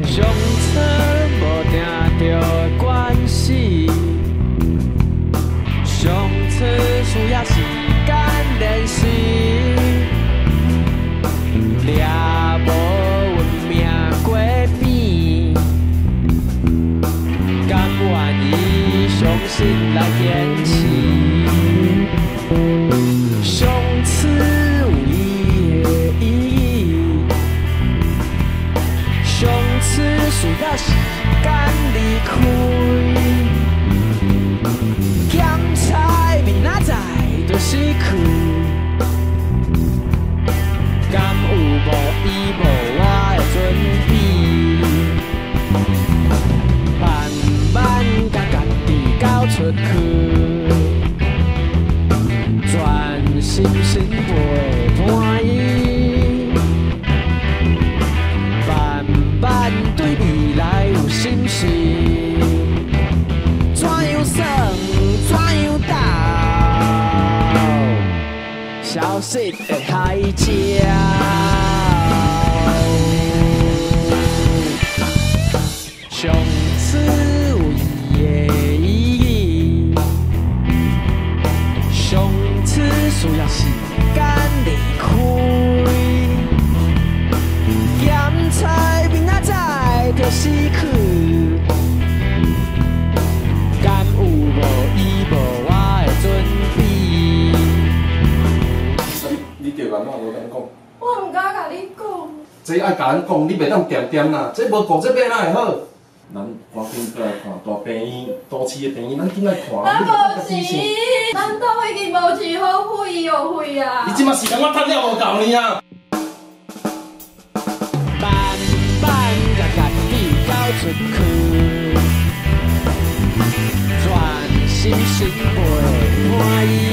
上车无定着的关系，上车需要时间练习，掠无运命过边，甘愿意相信来坚持，上车有伊的意义。 上次需要时间离开，检菜明仔载就失去，敢有无伊无我的准备？慢慢甲家己交出去，专心心陪伴伊。 对未来有信心，怎样算，怎样斗，消息的海鸟。上次有伊的意义，上次需要时间离开，检菜明仔载就失去，敢有无伊无我的准备？你着慢慢无甲讲。我毋敢甲你讲。这爱甲咱讲，你袂当点点啦。这无顾这边哪会好？咱赶紧过来看大病院，都市的病院，咱紧来看。咱无钱，咱都已经无钱好费药费啊！你即马时间我趁了无够呢啊！ 慢慢甲家己交出去，专心心陪伴伊。